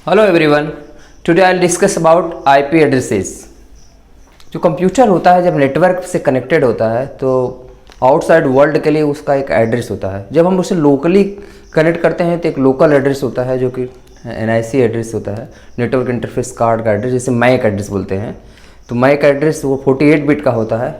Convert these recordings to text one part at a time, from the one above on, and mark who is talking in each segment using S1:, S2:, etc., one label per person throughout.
S1: Hello everyone, today I will discuss about IP addresses. जो computer होता है जब नेटवर्क से कनेक्टेड होता है तो आउटसाइड वर्ल्ड के लिए उसका एक एड्रेस होता है। जब हम उसे लोकली कनेक्ट करते हैं तो एक लोकल एड्रेस होता है जो कि एनआईसी एड्रेस होता है, नेटवर्क इंटरफेस कार्ड का एड्रेस, जिसे मैक एड्रेस बोलते हैं। तो मैक एड्रेस वो 48 बिट का होता है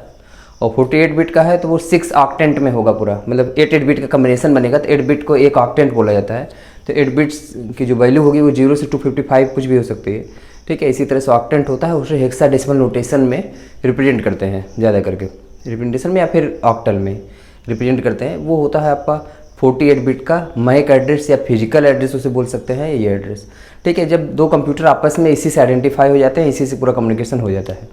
S1: और 48 बिट का है तो वो 6 ऑक्टेंट में होगा पूरा, मतलब 8 बिट का कम्बिनेशन बनेगा तो 8 बिट को एक ऑक्टेंट बोला जाता है। तो 8 बिट्स की जो वैल्यू होगी वो 0 से 255 कुछ भी हो सकती है, ठीक है। इसी तरह से ऑक्टेंट होता है, उसे हेक्साडेसिमल नोटेशन में रिप्रेजेंट करते हैं, ज़्यादा करके रिप्रेजेंटेशन में या फिर ऑक्टल में रिप्रेजेंट करते हैं। वो होता है आपका 48 बिट का मैक एड्रेस या फिजिकल एड्रेस उसे बोल सकते हैं, ये एड्रेस, ठीक है। जब दो कंप्यूटर आपस में इसी से आइडेंटिफाई हो जाते हैं, इसी से पूरा कम्युनिकेशन हो जाता है।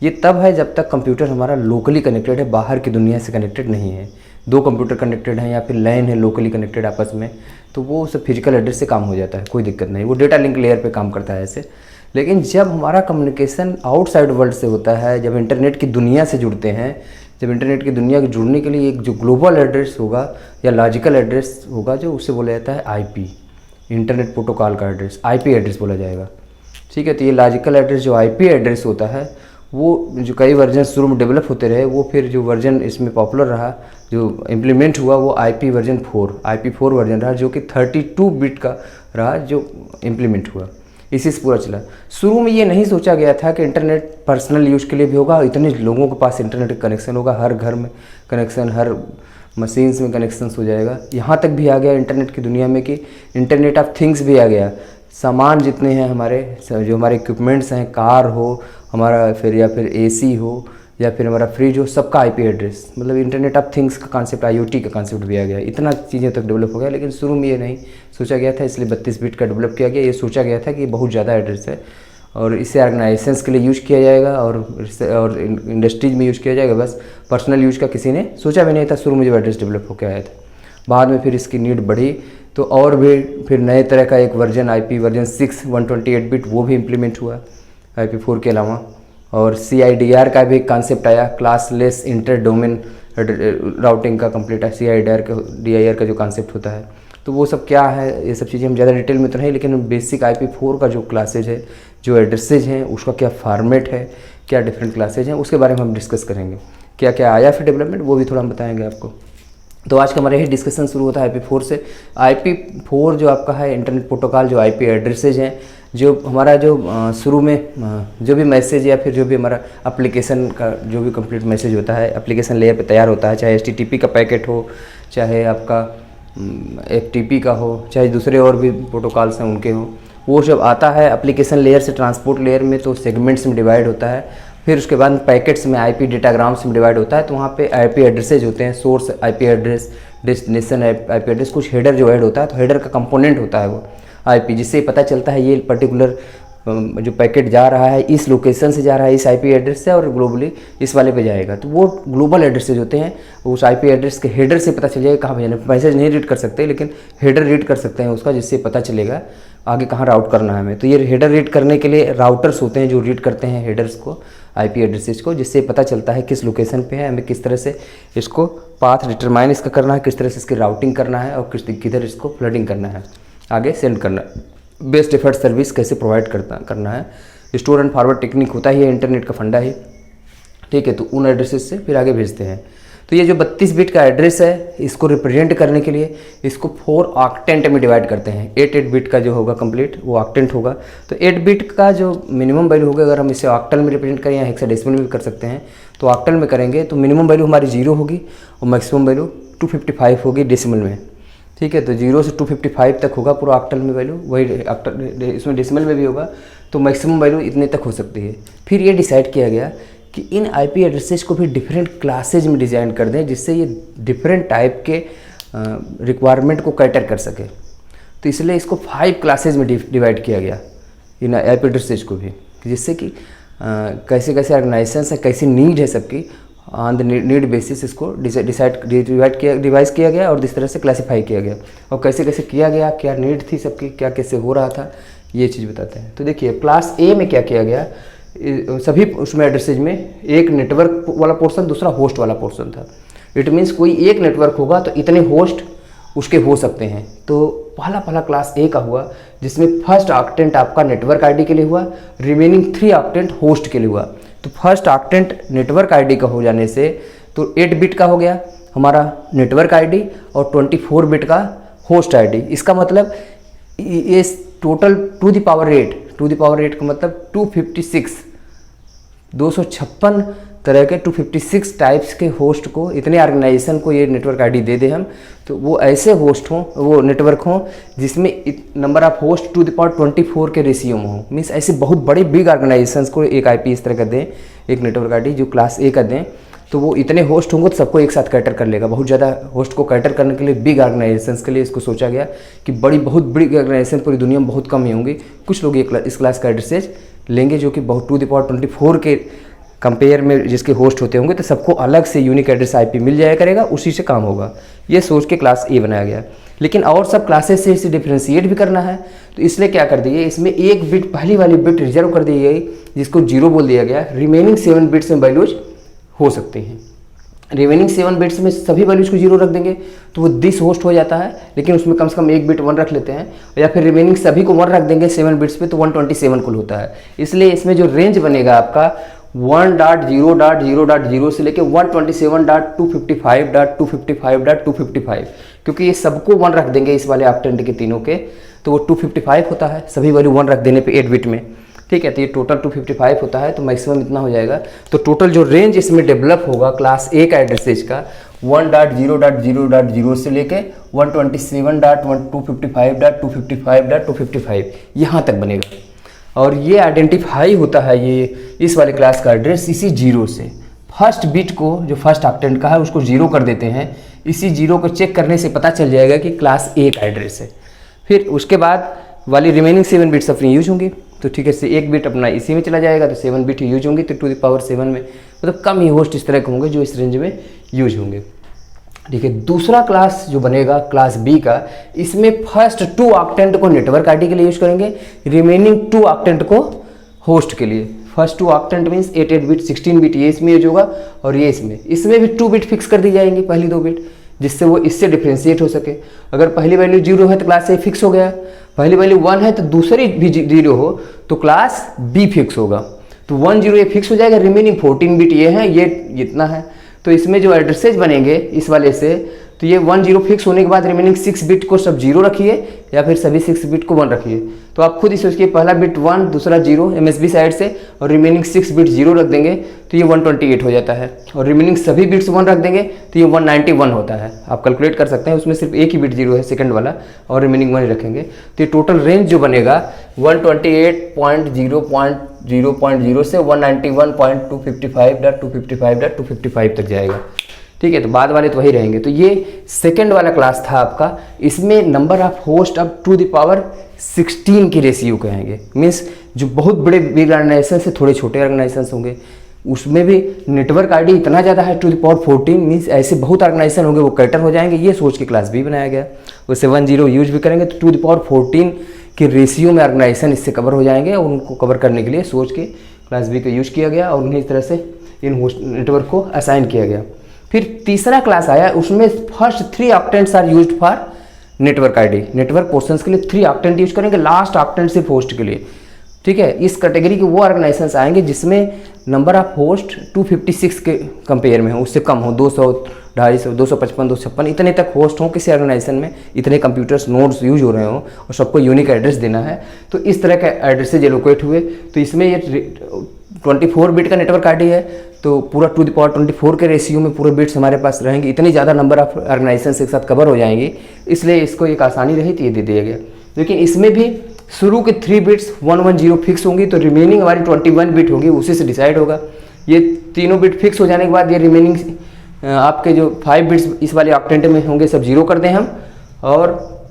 S1: ये तब है जब तक कंप्यूटर हमारा लोकली कनेक्टेड है, बाहर की दुनिया से कनेक्टेड नहीं है। दो कंप्यूटर कनेक्टेड हैं या फिर लैन है लोकली कनेक्टेड आपस में, तो वो सब फिजिकल एड्रेस से काम हो जाता है, कोई दिक्कत नहीं। वो डेटा लिंक लेयर पे काम करता है ऐसे। लेकिन जब हमारा कम्युनिकेशन आउटसाइड वर्ल्ड से होता है, जब इंटरनेट की दुनिया से जुड़ते हैं, जब इंटरनेट की दुनिया के जुड़ने के लिए एक जो ग्लोबल एड्रेस होगा या लॉजिकल एड्रेस होगा, जो उससे बोला जाता है आईपी, इंटरनेट प्रोटोकॉल का एड्रेस, आईपी एड्रेस बोला जाएगा, ठीक है। तो ये लॉजिकल एड्रेस जो आईपी एड्रेस होता है, वो जो कई वर्जन शुरू में डेवलप होते रहे, वो फिर जो वर्जन इसमें पॉपुलर रहा, जो इम्प्लीमेंट हुआ, वो आईपी वर्जन 4, IP4 वर्जन रहा, जो कि 32 बिट का रहा, जो इम्प्लीमेंट हुआ। इसी से पूरा चला। शुरू में ये नहीं सोचा गया था कि इंटरनेट पर्सनल यूज के लिए भी होगा, इतने लोगों के पास इंटरनेट कनेक्शन होगा, हर घर में कनेक्शन, हर मशीन्स में कनेक्शन हो जाएगा। यहाँ तक भी आ गया इंटरनेट की दुनिया में कि इंटरनेट ऑफ थिंग्स भी आ गया। सामान जितने हैं हमारे, जो हमारे इक्विपमेंट्स हैं, कार हो हमारा, फिर या फिर AC हो या फिर हमारा फ्रिज हो, सबका आईपी एड्रेस, मतलब इंटरनेट ऑफ थिंग्स का कॉन्सेप्ट, IoT का कॉन्सेप्ट भी आ गया। इतना चीज़ें तक डेवलप हो गया, लेकिन शुरू में ये नहीं सोचा गया था, इसलिए 32 बिट का डेवलप किया गया। ये सोचा गया था कि बहुत ज़्यादा एड्रेस है और इसे ऑर्गेनाइजेशंस के लिए यूज़ किया जाएगा और इंडस्ट्रीज में यूज़ किया जाएगा, बस पर्सनल यूज़ का किसी ने सोचा भी नहीं था शुरू में जब एड्रेस डेवलप होकर आया था। बाद में फिर इसकी नीड बढ़ी तो और भी फिर नए तरह का एक वर्जन, IP वर्जन 6 128 बिट, वो भी इम्प्लीमेंट हुआ IP4 के अलावा। और CIDR का भी एक कॉन्सेप्ट आया, क्लासलेस इंटर डोमेन राउटिंग का कंप्लीट है, DIR का जो कॉन्सेप्ट होता है। तो वो सब क्या है, ये सब चीज़ें हम ज़्यादा डिटेल में तो नहीं, लेकिन बेसिक IP4 का जो क्लासेज है, जो एड्रेसेज हैं, उसका क्या फॉर्मेट है, क्या डिफरेंट क्लासेज हैं, उसके बारे में हम डिस्कस करेंगे। क्या क्या आया फिर डेवलपमेंट, वो भी थोड़ा हम बताएंगे आपको। तो आज का हमारा यही डिस्कशन शुरू होता है IP4 से। IP4 जो आपका है इंटरनेट प्रोटोकॉल, जो IP एड्रेसेज हैं, जो हमारा जो शुरू में जो भी मैसेज या फिर जो भी हमारा एप्लीकेशन का जो भी कंप्लीट मैसेज होता है, एप्लीकेशन लेयर पे तैयार होता है, चाहे HTTP का पैकेट हो, चाहे आपका FTP का हो, चाहे दूसरे और भी प्रोटोकॉल्स हैं उनके हो, वो जब आता है एप्लीकेशन लेयर से ट्रांसपोर्ट लेयर में तो सेगमेंट्स में डिवाइड होता है। फिर उसके बाद पैकेट्स में IP डेटाग्राम्स में डिवाइड होता है। तो वहाँ पे IP एड्रेसेज होते हैं, source IP address, destination IP address, कुछ हेडर जो ऐड होता है, तो हेडर का कंपोनेंट होता है वो IP, जिससे पता चलता है ये पर्टिकुलर जो पैकेट जा रहा है इस लोकेशन से जा रहा है, इस IP एड्रेस से, और ग्लोबली इस वाले पे जाएगा। तो वो ग्लोबल एड्रेसेज होते हैं। उस IP एड्रेस के हेडर से पता चल जाएगा कहाँ भेजना है। मैसेज नहीं रीड कर सकते, लेकिन हेडर रीड कर सकते हैं उसका, जिससे पता चलेगा आगे कहाँ राउट करना है हमें। तो ये हेडर रीड करने के लिए राउटर्स होते हैं जो रीड करते हैं हेडर्स को, IP एड्रेसेस को, जिससे पता चलता है किस लोकेशन पे है, हमें किस तरह से इसको पाथ डिटरमाइन इसका करना है, किस तरह से इसकी राउटिंग करना है और किधर इसको फ्लडिंग करना है, आगे सेंड करना, बेस्ट एफर्ट सर्विस कैसे प्रोवाइड करना है। स्टोर एंड फॉरवर्ड टेक्निक होता है, ये इंटरनेट का फंडा है, ठीक है। तो उन एड्रेसेस से फिर आगे भेजते हैं। तो ये जो 32 बिट का एड्रेस है, इसको रिप्रेजेंट करने के लिए इसको 4 ऑक्टेंट में डिवाइड करते हैं। 8 बिट का जो होगा कंप्लीट, वो ऑक्टेंट होगा। तो 8 बिट का जो मिनिमम वैल्यू होगा, अगर हम इसे ऑक्टल में रिप्रेजेंट करें या हेक्साडेसिमल में भी कर सकते हैं, तो ऑक्टल में करेंगे तो मिनिमम वैल्यू हमारी 0 होगी और मैक्सिमम वैल्यू 255 होगी डेसिमल में, ठीक है। तो 0 से 255 तक होगा पूरा ऑक्टल में वैल्यू, वही ऑक्टल इसमें डेसिमल में भी होगा, तो मैक्सिमम वैल्यू इतने तक हो सकती है। फिर ये डिसाइड किया गया कि इन IP एड्रेसेस को भी डिफरेंट क्लासेज में डिज़ाइन कर दें, जिससे ये डिफरेंट टाइप के रिक्वायरमेंट को कैटर कर सके। तो इसलिए इसको 5 क्लासेज में डिवाइड किया गया इन IP एड्रेसेस को भी, जिससे कि कैसे कैसे ऑर्गेनाइजेशन है, कैसी नीड है सबकी, ऑन द नीड बेसिस इसको डिवाइस किया गया और इस तरह से क्लासीफाई किया गया। और कैसे कैसे किया गया, क्या नीड थी सबकी, क्या कैसे हो रहा था, ये चीज़ बताते हैं। तो देखिए क्लास A में क्या किया गया, सभी उसमें एड्रेसेज में एक नेटवर्क वाला पोर्शन, दूसरा होस्ट वाला पोर्शन था। इट मीन्स कोई एक नेटवर्क होगा तो इतने होस्ट उसके हो सकते हैं। तो पहला क्लास ए का हुआ जिसमें फर्स्ट ऑक्टेंट आपका नेटवर्क आईडी के लिए हुआ, रिमेनिंग 3 ऑक्टेंट होस्ट के लिए हुआ। तो फर्स्ट ऑक्टेंट नेटवर्क आईडी का हो जाने से तो 8 बिट का हो गया हमारा नेटवर्क आईडी और 24 बिट का होस्ट आईडी। इसका मतलब ये टोटल टू द पावर 8 का मतलब 256 तरह के 256 टाइप्स के होस्ट को, इतने ऑर्गेनाइजेशन को ये नेटवर्क आईडी दे दे हम, तो वो ऐसे होस्ट हों, वो नेटवर्क हों जिसमें number of host to the power 24 के रेशियो में हो। मीन्स ऐसे बहुत बड़े बिग ऑर्गेनाइजेशंस को एक आईपी इस तरह का दें, एक नेटवर्क आईडी जो क्लास ए का दें, तो वो इतने होस्ट होंगे तो सबको एक साथ कैटर कर लेगा। बहुत ज़्यादा होस्ट को कैटर करने के लिए बिग ऑर्गेनाइजेशंस के लिए इसको सोचा गया कि बहुत बड़ी ऑर्गेनाइजेशन पूरी दुनिया में बहुत कम ही होंगी। कुछ लोग इस क्लास का एड्रेसेज लेंगे जो कि बहुत टू द पावर 24 के कंपेयर में जिसके होस्ट होते होंगे, तो सबको अलग से यूनिक एड्रेस आईपी मिल जाया करेगा, उसी से काम होगा। ये सोच के क्लास ए बनाया गया। लेकिन और सब क्लासेस से इसे डिफ्रेंशिएट भी करना है, तो इसलिए क्या कर दिए, इसमें एक बिट, पहली वाली बिट रिजर्व कर दी गई जिसको 0 बोल दिया गया। रिमेनिंग 7 बिट्स में वैल्यूज हो सकते हैं। रिमेनिंग 7 बिट्स में सभी वैल्यूज को 0 रख देंगे तो वो दिस होस्ट हो जाता है, लेकिन उसमें कम से कम एक बिट 1 रख लेते हैं, या फिर रिमेनिंग सभी को 1 रख देंगे 7 बिट्स पे, तो 127 कुल होता है। इसलिए इसमें जो रेंज बनेगा आपका 1.0.0.0 से लेके 127.255.255.255, क्योंकि ये सबको 1 रख देंगे इस वाले ऑक्टेंट के तीनों के, तो वो 255 होता है सभी वैल्यू 1 रख देने पे 8 बिट में। ठीक है, तो ये टोटल 255 होता है, तो मैक्सिमम इतना हो जाएगा। तो टोटल जो रेंज इसमें डेवलप होगा क्लास ए का एड्रेसेज का 1.0.0.0 से लेके 127.255.255.255 यहाँ तक बनेगा। और ये आइडेंटिफाई होता है ये इस वाले क्लास का एड्रेस इसी 0 से। फर्स्ट बिट को जो फर्स्ट ऑक्टेंट का है उसको 0 कर देते हैं, इसी 0 को चेक करने से पता चल जाएगा कि क्लास ए का एड्रेस है। फिर उसके बाद वाली रिमेनिंग 7 बिट्स अपनी यूज होंगी, तो ठीक है, से 1 बिट अपना इसी में चला जाएगा, तो 7 बिट यूज होंगी, तो टू द पावर 7 में मतलब कम ही होस्ट इस तरह के होंगे जो इस रेंज में यूज होंगे। ठीक है, दूसरा क्लास जो बनेगा क्लास बी का, इसमें फर्स्ट 2 ऑक्टेंट को नेटवर्क आईडी के लिए यूज करेंगे, रिमेनिंग 2 ऑक्टेंट को होस्ट के लिए। First 2 octant means 8 bit 16 bit ये इसमें यूज होगा और ये इसमें भी 2 बिट फिक्स कर दी जाएंगी, पहली 2 बिट, जिससे वो इससे डिफ्रेंशिएट हो सके। अगर पहली वैल्यू 0 है तो क्लास ए फिक्स हो गया, पहली वैल्यू 1 है तो दूसरी भी 0 हो तो क्लास बी फिक्स होगा, तो 1 0 ये फिक्स हो जाएगा। रिमेनिंग 14 बिट ये है, ये इतना है, तो इसमें जो एड्रेसेज बनेंगे इस वाले से, तो ये 1 0 फिक्स होने के बाद रिमेनिंग 6 बिट को सब 0 रखिए या फिर सभी 6 बिट को 1 रखिए। तो आप खुद ही सोचिए, पहला बिट 1, दूसरा 0 एमएसबी साइड से, और रिमेनिंग 6 बिट 0 रख देंगे तो ये 128 हो जाता है, और रिमेनिंग सभी बिट्स 1 रख देंगे तो ये 191 होता है। आप कैलकुलेट कर सकते हैं, उसमें सिर्फ एक ही बिट 0 है सेकंड वाला, और रिमेनिंग 1 रखेंगे, तो ये टोटल रेंज जो बनेगा 128.0.0.0 से 191.255.255.255 तक जाएगा। ठीक है, तो बाद वाले तो वही रहेंगे। तो ये सेकंड वाला क्लास था आपका, इसमें नंबर ऑफ होस्ट अब टू द पावर 16 की रेशियो कहेंगे। मीन्स जो बहुत बड़े बिग ऑर्गेनाइजेशन से थोड़े छोटे ऑर्गेनाइजेशन होंगे उसमें भी नेटवर्क आईडी इतना ज़्यादा है टू द पावर 14, मीन्स ऐसे बहुत ऑर्गेनाइजेशन होंगे वो कैटर हो जाएंगे। ये सोच के क्लास बी बनाया गया। वैसे 1 0 यूज भी करेंगे तो टू द पावर 14 के रेशियो में ऑर्गेनाइजेशन इससे कवर हो जाएंगे, और उनको कवर करने के लिए सोच के क्लास बी को यूज किया गया और उन्हें इस तरह से इन होस्ट नेटवर्क को असाइन किया गया। फिर तीसरा क्लास आया, उसमें first 3 octants are used for network ID. Network portions के लिए 3 ऑक्टेंट यूज करेंगे, लास्ट ऑक्टेंट सिर्फ होस्ट के लिए। ठीक है, इस कैटेगरी के वो ऑर्गेनाइजेशंस आएंगे जिसमें नंबर ऑफ होस्ट 256 के कंपेयर में हो, उससे कम हो, 200, 250, 255, 256 इतने तक होस्ट हों किसी ऑर्गेनाइजेशन में, इतने कंप्यूटर्स नोड्स यूज हो रहे हों और सबको यूनिक एड्रेस देना है। तो इस तरह के एड्रेसेज एलोकेट हुए। तो इसमें ये 24 बिट का नेटवर्क आईडी है, तो पूरा टू द पावर 24 के रेशियो में पूरे बिट्स हमारे पास रहेंगे, इतनी ज़्यादा नंबर ऑफ ऑर्गेनाइजेशन एक साथ कवर हो जाएंगी, इसलिए इसको एक आसानी रही तो ये दे दिया गया। लेकिन इसमें भी शुरू के 3 बिट्स 110 फिक्स होंगी, तो रिमेनिंग हमारी 21 बिट होगी, उसी से डिसाइड होगा। ये तीनों बिट फिक्स हो जाने के बाद ये रिमेनिंग आपके जो 5 बिट्स इस वाले ऑक्टेंट में होंगे सब 0 कर दें हम, और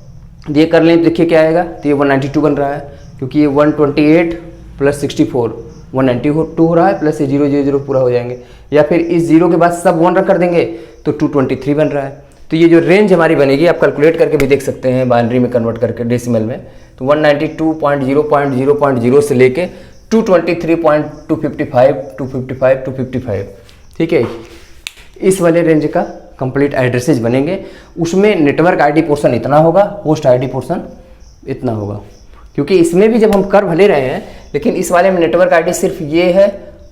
S1: ये कर लें, देखिए क्या आएगा, तो ये 192 बन रहा है, क्योंकि ये 128 + 64 192 हो रहा है, प्लस ये 0 0 0 पूरा हो जाएंगे, या फिर इस 0 के बाद सब 1 रख कर देंगे तो 223 बन रहा है। तो ये जो रेंज हमारी बनेगी आप कैलकुलेट करके भी देख सकते हैं बाइनरी में कन्वर्ट करके डेसिमल में, तो 192.0.0.0 से लेके 223.255 255 255। ठीक है, इस वाले रेंज का कंप्लीट एड्रेसेज बनेंगे। उसमें नेटवर्क आईडी पोर्शन इतना होगा, होस्ट आईडी पोर्शन इतना होगा, क्योंकि इसमें भी जब हम कर भले रहे हैं, लेकिन इस वाले में नेटवर्क आईडी सिर्फ ये है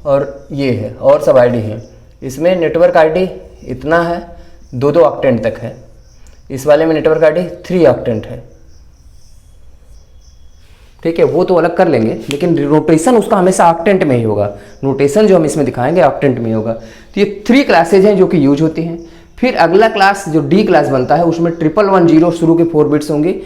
S1: और ये है और सब आईडी है। इसमें नेटवर्क आईडी इतना है, 2 ऑक्टेंट तक है। इस वाले में नेटवर्क आईडी 3 ऑक्टेंट है। ठीक है, वो तो अलग कर लेंगे, लेकिन नोटेशन उसका हमेशा ऑक्टेंट में ही होगा। नोटेशन जो हम इसमें दिखाएंगे ऑक्टेंट में ही होगा। तो ये 3 क्लासेज हैं जो कि यूज होती हैं। फिर अगला क्लास जो डी क्लास बनता है, उसमें 1110 शुरू के 4 बिट्स होंगे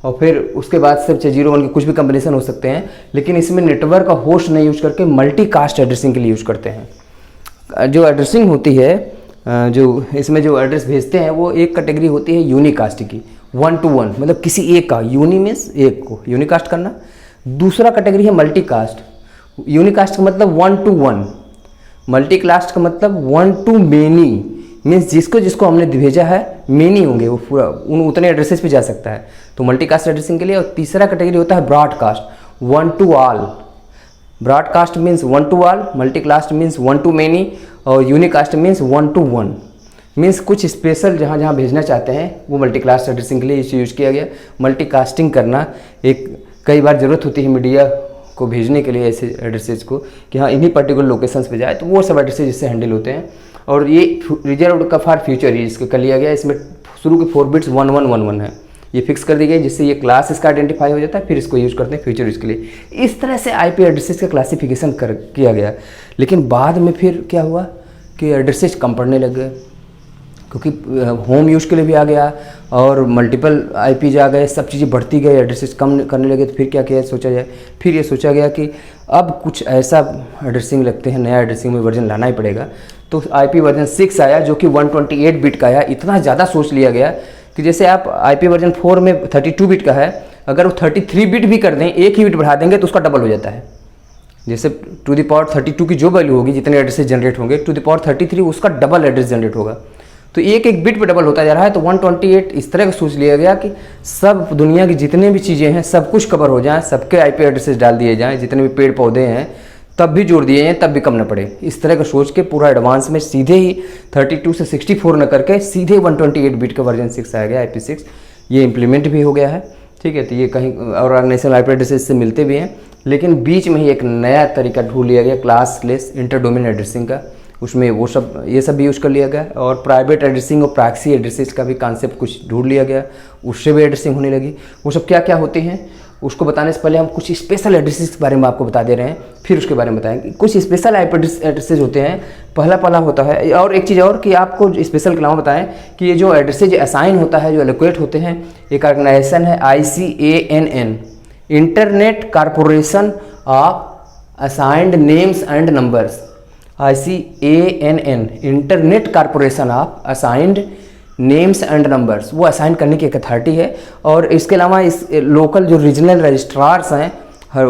S1: और फिर उसके बाद सब 01 के कुछ भी कम्बिनेशन हो सकते हैं, लेकिन इसमें नेटवर्क का होस्ट नहीं यूज करके मल्टीकास्ट एड्रेसिंग के लिए यूज करते हैं। जो एड्रेसिंग होती है, जो इसमें जो एड्रेस भेजते हैं, वो एक कैटेगरी होती है यूनिकास्ट की, 1 to 1, मतलब किसी एक का, यूनि मीन्स एक को यूनिकास्ट करना। दूसरा कैटेगरी है मल्टीकास्ट। यूनिकास्ट का मतलब 1 to 1, मल्टीकास्ट का मतलब 1 to many, मीन्स जिसको जिसको हमने भेजा है मेनी होंगे, वो पूरा उतने एड्रेसेस पे जा सकता है, तो मल्टीकास्ट एड्रेसिंग के लिए। और तीसरा कैटेगरी होता है broadcast, 1 to all। Broadcast means 1 to all, multicast means 1 to many, और यूनिकास्ट मीन्स 1 to 1। मीन्स कुछ स्पेशल जहाँ जहाँ भेजना चाहते हैं वो मल्टीकास्ट एड्रेसिंग के लिए इसे यूज़ किया गया। मल्टीकास्टिंग करना एक कई बार ज़रूरत होती है मीडिया को भेजने के लिए ऐसे एड्रेसेज को, कि हाँ इन्हीं पर्टिकुलर लोकेशंस पे जाए, तो वो सब एड्रेसेज इससे हैंडल होते हैं। और ये रिजर्व का फॉर फ्यूचर यूज कर लिया गया। इसमें शुरू के 4 बिट्स 1111 है, ये फिक्स कर दी गई, जिससे ये क्लास इसका आइडेंटिफाई हो जाता है, फिर इसको यूज करते हैं फ्यूचर यूज के लिए। इस तरह से आईपी एड्रेसेस का क्लासिफिकेशन किया गया। लेकिन बाद में फिर क्या हुआ कि एड्रेसेस कम पड़ने लग गए, क्योंकि होम यूज के लिए भी आ गया और मल्टीपल आईपीज आ गए, सब चीज़ें बढ़ती गई, एड्रेसेस कम करने लगे। तो फिर क्या किया सोचा जाए, फिर ये सोचा गया कि अब कुछ ऐसा एड्रेसिंग लगते हैं, नया एड्रेसिंग में वर्जन लाना ही पड़ेगा। तो आईपी वर्जन 6 आया, जो कि 128 बिट का आया। इतना ज़्यादा सोच लिया गया कि जैसे आप आईपी वर्जन 4 में 32 बिट का है, अगर वो 33 बिट भी कर दें, एक ही बिट बढ़ा देंगे तो उसका डबल हो जाता है। जैसे टू द पावर 32 की जो वैल्यू होगी, जितने एड्रेसेस जनरेट होंगे, टू द पावर 33 उसका डबल एड्रेस जनरेट होगा। तो एक एक बिट पे डबल होता जा रहा है। तो 128 इस तरह का सोच लिया गया कि सब दुनिया की जितने भी चीज़ें हैं सब कुछ कवर हो जाए, सबके आईपी एड्रेसेस डाल दिए जाएँ, जितने भी पेड़ पौधे हैं तब भी जोड़ दिए हैं, तब भी कम न पड़े। इस तरह का सोच के पूरा एडवांस में सीधे ही 32 से 64 न करके सीधे 128 बिट का वर्जन 6 आ गया, IP6। ये इम्प्लीमेंट भी हो गया है। ठीक है, तो ये कहीं ऑर्गेनाइजेशनल आईपी एड्रेसेस से मिलते भी हैं, लेकिन बीच में ही एक नया तरीका ढूंढ लिया गया क्लासलेस इंटर डोमेन एड्रेसिंग का। उसमें वो सब ये सब भी यूज़ कर लिया गया। और प्राइवेट एड्रेसिंग और प्रॉक्सी एड्रेसेस का भी कॉन्सेप्ट कुछ ढूंढ लिया गया, उससे भी एड्रेसिंग होने लगी। वो सब क्या क्या होते हैं उसको बताने से पहले हम कुछ स्पेशल एड्रेसेस के बारे में आपको बता दे रहे हैं, फिर उसके बारे में बताएंगे। कुछ स्पेशल आईपी एड्रेसेस होते हैं, पहला होता है। और एक चीज़ और कि आपको स्पेशल के अलावा बताएं कि ये जो एड्रेसेज असाइन होता है, जो एलोकेट होते हैं, एक ऑर्गेनाइजेशन है ICANN, internet corporation of assigned names and numbers. ICANN, internet corporation of assigned names and numbers, वो असाइन करने की एक अथॉरिटी है। और इसके अलावा इस लोकल जो रीजनल रजिस्ट्रार्स हैं, हर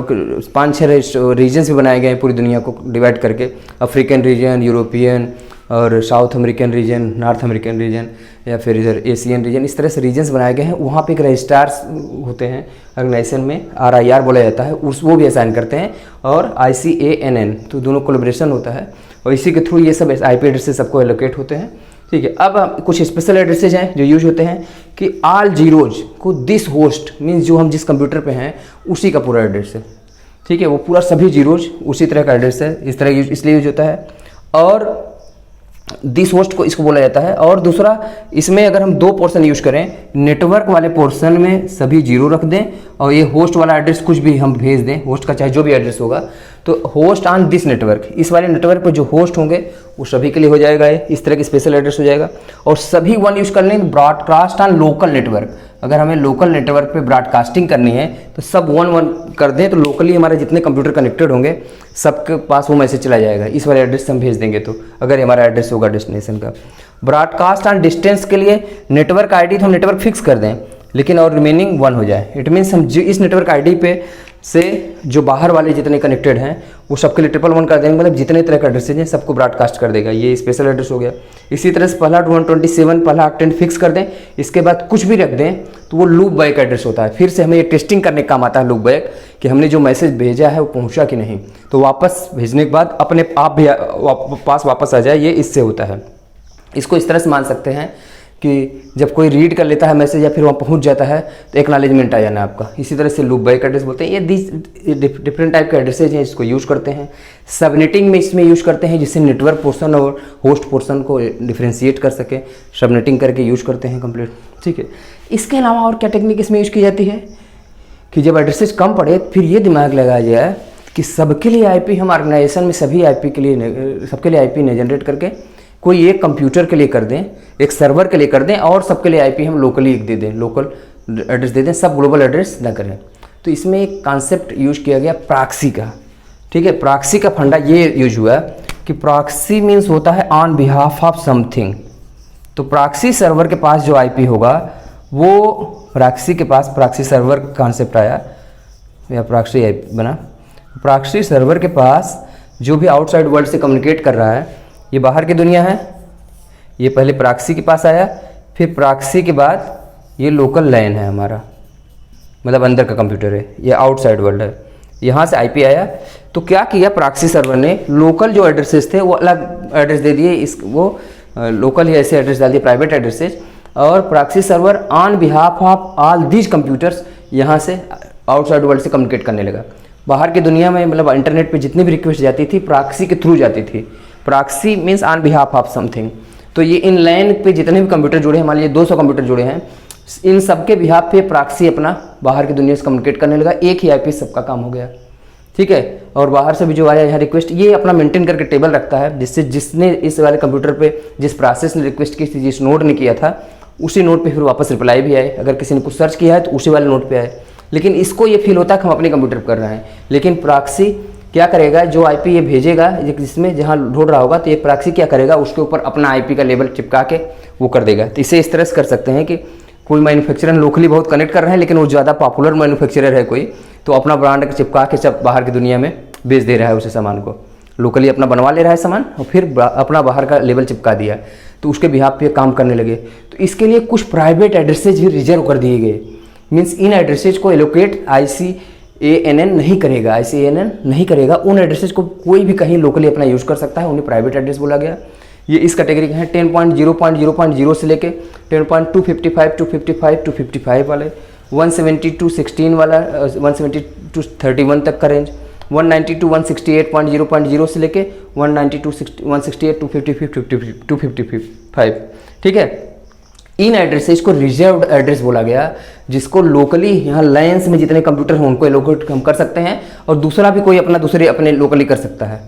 S1: 5-6 रीजन्स भी बनाए गए हैं पूरी दुनिया को डिवाइड करके, अफ्रीकन रीजन, यूरोपियन और south American region, north American region, या फिर इधर एशियन रीजन। इस तरह से रीजन्स बनाए गए हैं। वहाँ पे एक रजिस्ट्रार्स होते हैं ऑर्गेनाइजेशन में, RIR बोला जाता है, वो भी असाइन करते हैं, और ICANN, तो दोनों कोलैबोरेशन होता है और इसी के थ्रू ये सब IP एड्रेसेस सबको एलोकेट होते हैं। ठीक है, अब कुछ स्पेशल एड्रेसेज हैं जो यूज होते हैं कि ऑल जीरोज को दिस होस्ट मीन्स जो हम जिस कंप्यूटर पे हैं उसी का पूरा एड्रेस है। ठीक है, वो पूरा सभी जीरोज उसी तरह का एड्रेस है, इस तरह इसलिए यूज होता है। और दिस होस्ट को इसको बोला जाता है। और दूसरा, इसमें अगर हम 2 पोर्शन यूज करें, नेटवर्क वाले पोर्शन में सभी जीरो रख दें और ये होस्ट वाला एड्रेस कुछ भी हम भेज दें, होस्ट का चाहे जो भी एड्रेस होगा, तो होस्ट ऑन दिस नेटवर्क, इस वाले नेटवर्क पर जो होस्ट होंगे वो सभी के लिए हो जाएगा, ये इस तरह की स्पेशल एड्रेस हो जाएगा। और सभी 1 यूज कर लेंगे ब्रॉडकास्ट ऑन लोकल नेटवर्क। अगर हमें लोकल नेटवर्क पे ब्रॉडकास्टिंग करनी है तो सब 1 कर दें, तो लोकली हमारे जितने कंप्यूटर कनेक्टेड होंगे सबके पास वो मैसेज चला जाएगा, इस वाले एड्रेस से हम भेज देंगे। तो अगर हमारा एड्रेस होगा डेस्टिनेशन का। ब्रॉडकास्ट ऑन डिस्टेंस के लिए नेटवर्क ID तो हम नेटवर्क फिक्स कर दें, लेकिन और रिमेनिंग 1 हो जाए। इट मीन्स हम इस नेटवर्क ID पे से जो बाहर वाले जितने कनेक्टेड हैं वो सबके लिए 111 कर देंगे, मतलब जितने तरह का एड्रेसेज हैं सबको ब्रॉडकास्ट कर देगा। ये स्पेशल एड्रेस हो गया। इसी तरह से पहला 127 पहला ऑक्टेंट फिक्स कर दें, इसके बाद कुछ भी रख दें तो वो लूप बैक एड्रेस होता है। फिर से हमें ये टेस्टिंग करने का काम आता है लूप बैक, कि हमने जो मैसेज भेजा है वो पहुंचा कि नहीं, तो वापस भेजने के बाद अपने आप भी पास वापस आ जाए, ये इससे होता है। इसको इस तरह से मान सकते हैं कि जब कोई रीड कर लेता है मैसेज या फिर वहाँ पहुँच जाता है तो एक्नॉलेजमेंट आ जाना है आपका। इसी तरह से लूप बैक एड्रेस बोलते हैं। ये डिफरेंट टाइप के एड्रेसेज हैं, इसको यूज़ करते हैं। सबनेटिंग में इसमें यूज़ करते हैं जिससे नेटवर्क पोर्शन और होस्ट पोर्शन को डिफ्रेंशिएट कर सके, सबनेटिंग करके यूज़ करते हैं कंप्लीट, ठीक है। इसके अलावा और क्या टेक्निक इसमें यूज़ की जाती है कि जब एड्रेसेज कम पड़े फिर ये दिमाग लगाया जाए कि सबके लिए आईपी हम ऑर्गेनाइजेशन में सभी आईपी के लिए सबके लिए आईपी न जनरेट करके कोई एक कंप्यूटर के लिए कर दें, एक सर्वर के लिए कर दें और सबके लिए आईपी हम लोकली दे दें, लोकल एड्रेस दे दें, सब ग्लोबल एड्रेस ना करें। तो इसमें एक कॉन्सेप्ट यूज किया गया प्रॉक्सी का, ठीक है। प्रॉक्सी का फंडा ये यूज हुआ कि प्रॉक्सी मीन्स होता है ऑन बिहाफ ऑफ समथिंग। तो प्रॉक्सी सर्वर के पास जो आईपी होगा वो प्रॉक्सी के पास प्रॉक्सी सर्वर का कॉन्सेप्ट आया या प्रॉक्सी आईपी बना। प्रॉक्सी सर्वर के पास जो भी आउटसाइड वर्ल्ड से कम्युनिकेट कर रहा है, ये बाहर की दुनिया है, ये पहले प्रॉक्सी के पास आया, फिर प्रॉक्सी के बाद ये लोकल लैन है हमारा, मतलब अंदर का कंप्यूटर है, ये आउटसाइड वर्ल्ड है, यहाँ से आईपी आया। तो क्या किया प्रॉक्सी सर्वर ने, लोकल जो एड्रेसेस थे वो अलग एड्रेस दे दिए, इस वो लोकल ही ऐसे एड्रेस डाल दिए प्राइवेट एड्रेसेस, और proxy server on behalf of all these computers यहाँ से आउटसाइड वर्ल्ड से कम्युनिकेट करने लगा। बाहर की दुनिया में मतलब इंटरनेट पे जितनी भी रिक्वेस्ट जाती थी प्रॉक्सी के थ्रू जाती थी। Proxy means on behalf of something. तो ये इन लाइन पे जितने भी कंप्यूटर जुड़े हैं, मान लीजिए 200 कंप्यूटर जुड़े हैं, इन सबके बिहाफ पे प्रॉक्सी अपना बाहर की दुनिया से कम्युनिकेट करने लगा। एक ही आईपी सबका काम हो गया, ठीक है। और बाहर से भी जो आया यहाँ रिक्वेस्ट, ये अपना मेंटेन करके टेबल रखता है, जिससे जिसने इस वाले कंप्यूटर पे जिस प्रोसेस ने रिक्वेस्ट की थी, जिस नोड ने किया था, उसी नोड पे फिर वापस रिप्लाई भी आए। अगर किसी ने कुछ सर्च किया है तो उसी वाले नोड पे आए। लेकिन इसको ये फील होता है कि हम अपने कंप्यूटर पर कर रहे हैं। लेकिन प्रॉक्सी क्या करेगा, जो आईपी ये भेजेगा जिसमें जहाँ ढूंढ रहा होगा, तो ये प्रॉक्सी क्या करेगा, उसके ऊपर अपना आईपी का लेबल चिपका के वो कर देगा। तो इसे इस तरह से कर सकते हैं कि कोई मैन्युफैक्चरर लोकली बहुत कनेक्ट कर रहे हैं, लेकिन वो ज़्यादा पॉपुलर मैन्युफैक्चरर है कोई, तो अपना ब्रांड चिपका के सब बाहर की दुनिया में बेच दे रहा है उसे सामान को, लोकली अपना बनवा ले रहा है सामान और फिर अपना बाहर का लेबल चिपका दिया, तो उसके बिहाफ पे काम करने लगे। तो इसके लिए कुछ प्राइवेट एड्रेसेज भी रिजर्व कर दिए गए। मीन्स इन एड्रेसेज को एलोकेट ICANN नहीं करेगा, ICANN नहीं करेगा। उन एड्रेसेज को कोई भी कहीं लोकली अपना यूज़ कर सकता है, उन्हें प्राइवेट एड्रेस बोला गया। ये इस कैटेगरी के हैं 10.0.0.0 से लेके 10.255 255 वाले, 170 to 16 वाला, 170 to 31 तक का रेंज, 190 to 168.0.0 से लेके 190 to 168 to 255, ठीक है। इन एड्रेसेस को रिजर्व्ड एड्रेस बोला गया, जिसको लोकली यहाँ लाइन्स में जितने कंप्यूटर हैं उनको एलोकेट हम कर सकते हैं, और दूसरा भी कोई अपना दूसरे अपने लोकली कर सकता है।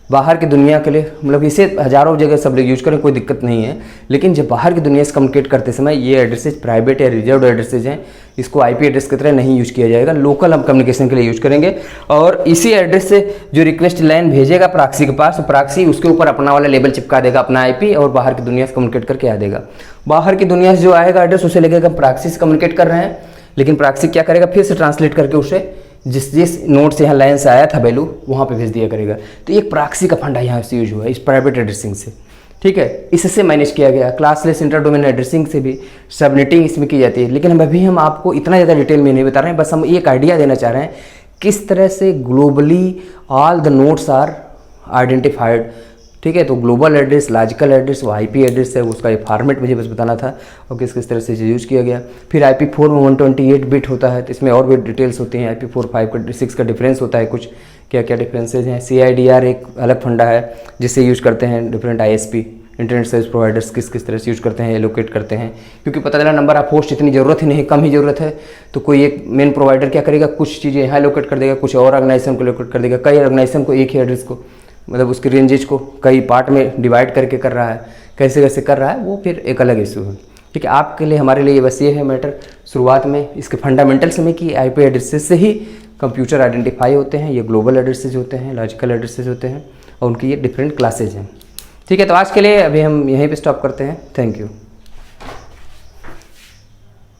S1: बाहर की दुनिया के लिए मतलब इसे हज़ारों जगह सब लोग यूज करें, कोई दिक्कत नहीं है। लेकिन जब बाहर की दुनिया से कम्युनिकेट करते समय ये एड्रेसेज प्राइवेट या रिजर्व्ड एड्रेसेज हैं, इसको आईपी एड्रेस की तरह नहीं यूज किया जाएगा, लोकल हम कम्युनिकेशन के लिए यूज करेंगे। और इसी एड्रेस से जो रिक्वेस्ट लाइन भेजेगा प्रॉक्सी के पास, प्रॉक्सी उसके ऊपर अपना वाला लेबल चिपका देगा अपना आईपी, और बाहर की दुनिया से कम्युनिकेट करके आ देगा। बाहर की दुनिया से जो आएगा एड्रेस उसे लगेगा प्रॉक्सी से कम्युनिकेट कर रहे हैं, लेकिन प्रॉक्सी क्या करेगा, फिर से ट्रांसलेट करके उसे जिस नोड से यहाँ लाइन से आया था वैल्यू वहाँ पे भेज दिया करेगा। तो एक प्रॉक्सी का फंडा यहाँ से यूज हुआ है इस प्राइवेट एड्रेसिंग से, ठीक है। इससे मैनेज किया गया। क्लासलेस इंटर डोमेन एड्रेसिंग से भी सबनेटिंग इसमें की जाती है, लेकिन हम आपको इतना ज़्यादा डिटेल में नहीं बता रहे हैं, बस हम एक आइडिया देना चाह रहे हैं किस तरह से globally all the nodes are identified, ठीक है। तो ग्लोबल एड्रेस, लॉजिकल एड्रेस, वो आईपी एड्रेस है, उसका ये फॉर्मेट मुझे बस बताना था और किस तरह से यूज़ किया गया। फिर IP4 में 128 बिट होता है, तो इसमें और भी डिटेल्स होती हैं। IP4 5 का 6 का डिफरेंस होता है, कुछ क्या क्या डिफरेंसेज हैं। CIDR एक अलग फंडा है जिससे यूज़ करते हैं different ISP internet service providers किस तरह से यूज़ करते हैं, एलोकेट करते हैं, क्योंकि पता चला नंबर ऑफ होस्ट इतनी ज़रूरत ही नहीं, कम ही ज़रूरत है। तो कोई एक मेन प्रोवाइडर क्या करेगा, कुछ चीज़ें यहाँ एलोकेट कर देगा, कुछ और ऑर्गेनाइजेशन को एलोकेट कर देगा, कई ऑर्गेनाइजेशन को एक ही एड्रेस को मतलब उसके रेंजेज को कई पार्ट में डिवाइड करके कर रहा है, कैसे कर रहा है वो फिर एक अलग इशू है, ठीक है। आपके लिए हमारे लिए बस ये है मैटर शुरुआत में इसके फंडामेंटल्स में कि आईपी एड्रेसेस से ही कंप्यूटर आइडेंटिफाई होते हैं। ये ग्लोबल एड्रेसेज होते हैं, लॉजिकल एड्रेसेज होते हैं, और उनकी ये डिफरेंट क्लासेज हैं, ठीक है। तो आज के लिए अभी हम यहीं पे स्टॉप करते हैं। Thank you.